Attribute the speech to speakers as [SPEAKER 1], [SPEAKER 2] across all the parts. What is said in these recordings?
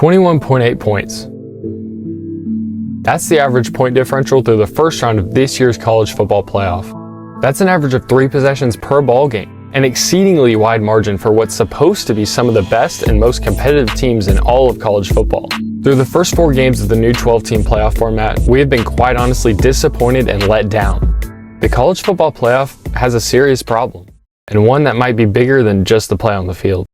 [SPEAKER 1] 21.8 points. That's the average point differential through the first round of this year's college football playoff. That's an average of 3 possessions per ball game, an exceedingly wide margin for what's supposed to be some of the best and most competitive teams in all of college football. Through the first 4 games of the new 12-team playoff format, we have been quite honestly disappointed and let down. The college football playoff has a serious problem, and one that might be bigger than just the play on the field.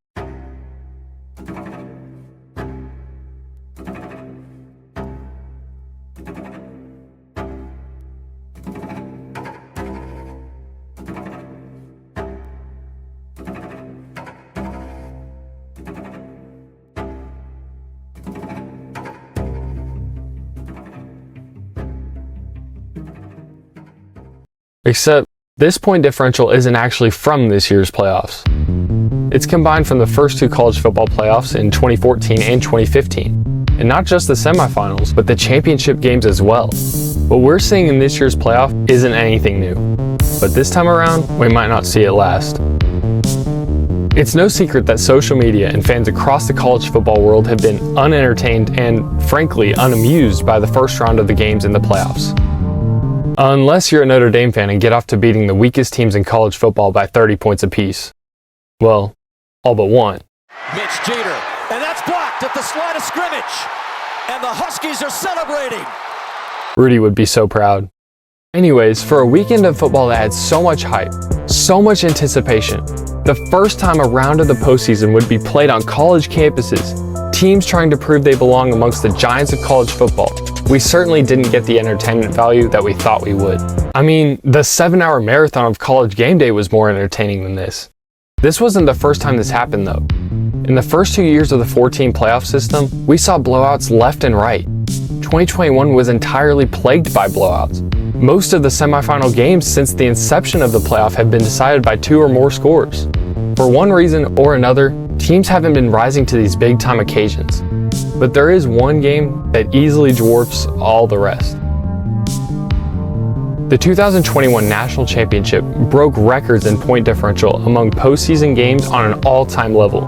[SPEAKER 1] Except, this point differential isn't actually from this year's playoffs. It's combined from the first 2 college football playoffs in 2014 and 2015, and not just the semifinals, but the championship games as well. What we're seeing in this year's playoff isn't anything new, but this time around, we might not see it last. It's no secret that social media and fans across the college football world have been unentertained and, frankly, unamused by the first round of the games in the playoffs. Unless you're a Notre Dame fan and get off to beating the weakest teams in college football by 30 points apiece. Well, all but one.
[SPEAKER 2] Mitch Jeter, and that's blocked at the line of scrimmage, and the Huskies are celebrating.
[SPEAKER 1] Rudy would be so proud. Anyways, for a weekend of football that had so much hype, so much anticipation, the first time a round of the postseason would be played on college campuses, teams trying to prove they belong amongst the giants of college football, we certainly didn't get the entertainment value that we thought we would. I mean, the 7-hour marathon of College Game Day was more entertaining than this. This wasn't the first time this happened though. In the first 2 years of the 14 playoff system, we saw blowouts left and right. 2021 was entirely plagued by blowouts. Most of the semifinal games since the inception of the playoff have been decided by 2 or more scores. For one reason or another, teams haven't been rising to these big-time occasions. But there is one game that easily dwarfs all the rest. The 2021 National Championship broke records in point differential among postseason games on an all-time level.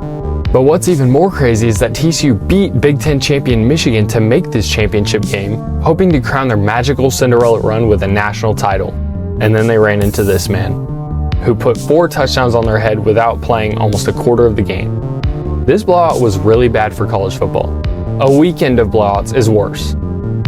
[SPEAKER 1] But what's even more crazy is that TCU beat Big Ten champion Michigan to make this championship game, hoping to crown their magical Cinderella run with a national title. And then they ran into this man, who put 4 touchdowns on their head without playing almost a quarter of the game. This blowout was really bad for college football. A weekend of blowouts is worse.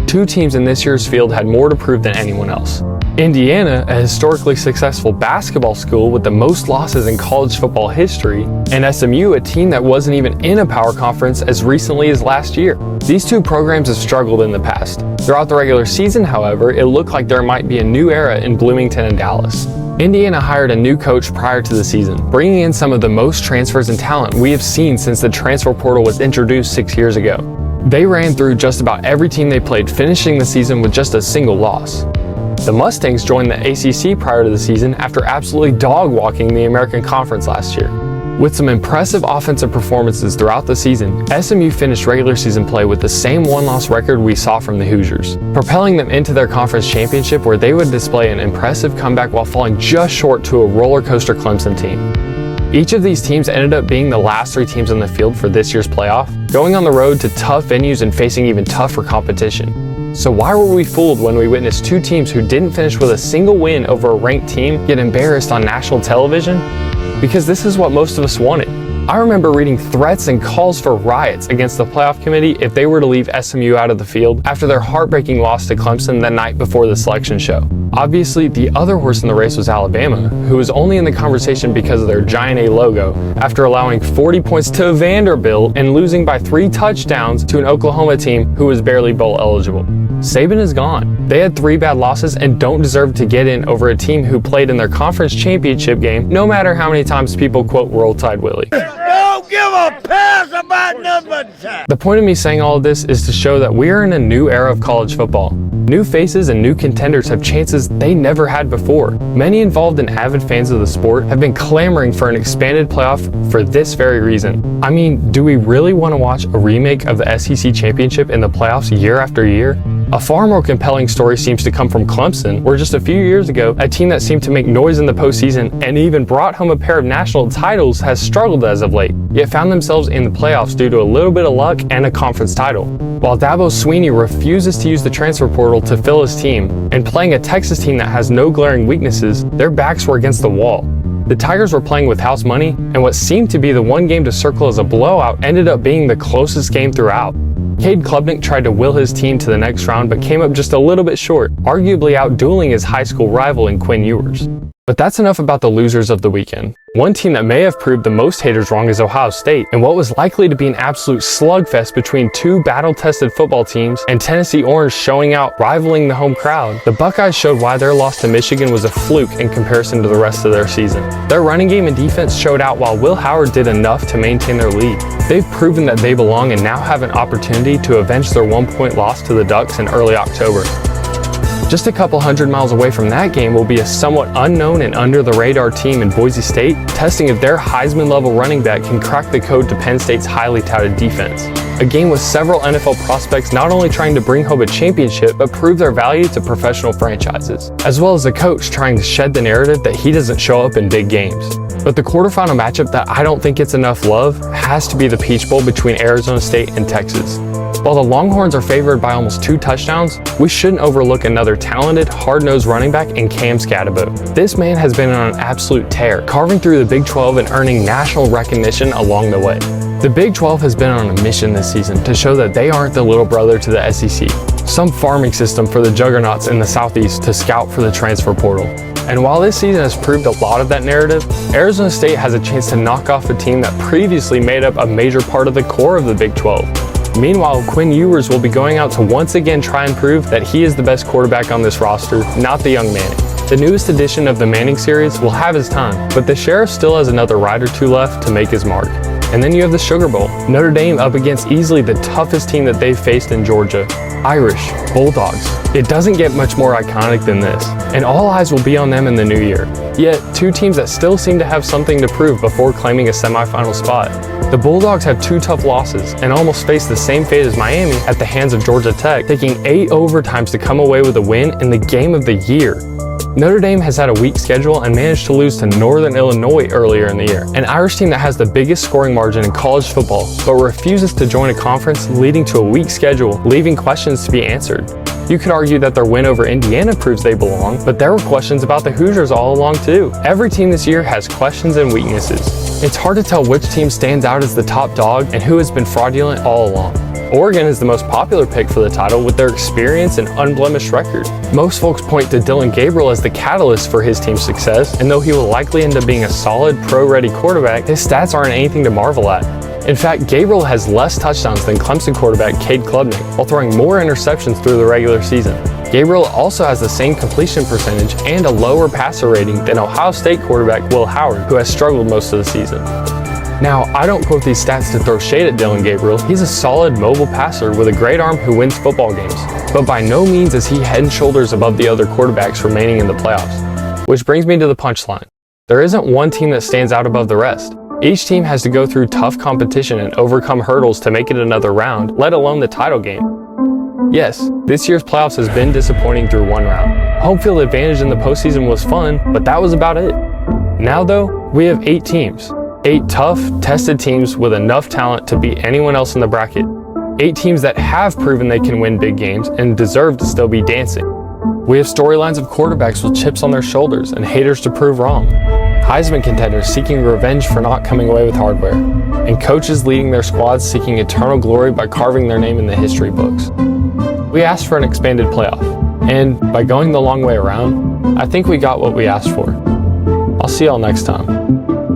[SPEAKER 1] 2 teams in this year's field had more to prove than anyone else. Indiana, a historically successful basketball school with the most losses in college football history, and SMU, a team that wasn't even in a power conference as recently as last year. These 2 programs have struggled in the past. Throughout the regular season, however, it looked like there might be a new era in Bloomington and Dallas. Indiana hired a new coach prior to the season, bringing in some of the most transfers and talent we have seen since the transfer portal was introduced 6 years ago. They ran through just about every team they played, finishing the season with just a single loss. The Mustangs joined the ACC prior to the season after absolutely dog-walking the American Conference last year. With some impressive offensive performances throughout the season, SMU finished regular season play with the same 1-loss record we saw from the Hoosiers, propelling them into their conference championship where they would display an impressive comeback while falling just short to a roller coaster Clemson team. Each of these teams ended up being the last 3 teams on the field for this year's playoff, going on the road to tough venues and facing even tougher competition. So why were we fooled when we witnessed 2 teams who didn't finish with a single win over a ranked team get embarrassed on national television? Because this is what most of us wanted. I remember reading threats and calls for riots against the playoff committee if they were to leave SMU out of the field after their heartbreaking loss to Clemson the night before the selection show. Obviously, the other horse in the race was Alabama, who was only in the conversation because of their Giant A logo after allowing 40 points to Vanderbilt and losing by 3 touchdowns to an Oklahoma team who was barely bowl eligible. Saban is gone. They had 3 bad losses and don't deserve to get in over a team who played in their conference championship game, no matter how many times people quote Roll Tide Willie.
[SPEAKER 3] Don't give a pass about number 10.
[SPEAKER 1] The point of me saying all of this is to show that we are in a new era of college football. New faces and new contenders have chances they never had before. Many involved and avid fans of the sport have been clamoring for an expanded playoff for this very reason. I mean, do we really want to watch a remake of the SEC championship in the playoffs year after year? A far more compelling story seems to come from Clemson, where just a few years ago, a team that seemed to make noise in the postseason and even brought home a pair of national titles has struggled as of late, yet found themselves in the playoffs due to a little bit of luck and a conference title. While Dabo Swinney refuses to use the transfer portal to fill his team, and playing a Texas team that has no glaring weaknesses, their backs were against the wall. The Tigers were playing with house money, and what seemed to be the one game to circle as a blowout ended up being the closest game throughout. Cade Klubnik tried to will his team to the next round but came up just a little bit short, arguably outdueling his high school rival in Quinn Ewers. But that's enough about the losers of the weekend. One team that may have proved the most haters wrong is Ohio State, and what was likely to be an absolute slugfest between two battle-tested football teams and Tennessee Orange showing out, rivaling the home crowd. The Buckeyes showed why their loss to Michigan was a fluke in comparison to the rest of their season. Their running game and defense showed out while Will Howard did enough to maintain their lead. They've proven that they belong and now have an opportunity to avenge their 1-point loss to the Ducks in early October. Just a couple hundred miles away from that game will be a somewhat unknown and under-the-radar team in Boise State, testing if their Heisman-level running back can crack the code to Penn State's highly touted defense. A game with several NFL prospects not only trying to bring home a championship, but prove their value to professional franchises, as well as a coach trying to shed the narrative that he doesn't show up in big games. But the quarterfinal matchup that I don't think gets enough love has to be the Peach Bowl between Arizona State and Texas. While the Longhorns are favored by almost 2 touchdowns, we shouldn't overlook another talented, hard-nosed running back in Cam Skattebo. This man has been on an absolute tear, carving through the Big 12 and earning national recognition along the way. The Big 12 has been on a mission this season to show that they aren't the little brother to the SEC, some farming system for the juggernauts in the Southeast to scout for the transfer portal. And while this season has proved a lot of that narrative, Arizona State has a chance to knock off a team that previously made up a major part of the core of the Big 12. Meanwhile, Quinn Ewers will be going out to once again try and prove that he is the best quarterback on this roster, not the young Manning. The newest edition of the Manning series will have his time, but the Sheriff still has another ride or two left to make his mark. And then you have the Sugar Bowl, Notre Dame up against easily the toughest team that they've faced in Georgia, Irish Bulldogs. It doesn't get much more iconic than this, and all eyes will be on them in the new year. Yet, two teams that still seem to have something to prove before claiming a semifinal spot. The Bulldogs have 2 tough losses and almost faced the same fate as Miami at the hands of Georgia Tech, taking 8 overtimes to come away with a win in the game of the year. Notre Dame has had a weak schedule and managed to lose to Northern Illinois earlier in the year, an Irish team that has the biggest scoring margin in college football, but refuses to join a conference, leading to a weak schedule, leaving questions to be answered. You could argue that their win over Indiana proves they belong, but there were questions about the Hoosiers all along too. Every team this year has questions and weaknesses. It's hard to tell which team stands out as the top dog and who has been fraudulent all along. Oregon is the most popular pick for the title with their experience and unblemished record. Most folks point to Dylan Gabriel as the catalyst for his team's success, and though he will likely end up being a solid, pro-ready quarterback, his stats aren't anything to marvel at. In fact, Gabriel has less touchdowns than Clemson quarterback Cade Klubnik, while throwing more interceptions through the regular season. Gabriel also has the same completion percentage and a lower passer rating than Ohio State quarterback Will Howard, who has struggled most of the season. Now, I don't quote these stats to throw shade at Dylan Gabriel. He's a solid, mobile passer with a great arm who wins football games, but by no means is he head and shoulders above the other quarterbacks remaining in the playoffs. Which brings me to the punchline. There isn't one team that stands out above the rest. Each team has to go through tough competition and overcome hurdles to make it another round, let alone the title game. Yes, this year's playoffs has been disappointing through one round. Home field advantage in the postseason was fun, but that was about it. Now though, we have 8 teams. 8 tough, tested teams with enough talent to beat anyone else in the bracket. 8 teams that have proven they can win big games and deserve to still be dancing. We have storylines of quarterbacks with chips on their shoulders and haters to prove wrong. Heisman contenders seeking revenge for not coming away with hardware. And coaches leading their squads seeking eternal glory by carving their name in the history books. We asked for an expanded playoff. And by going the long way around, I think we got what we asked for. I'll see y'all next time.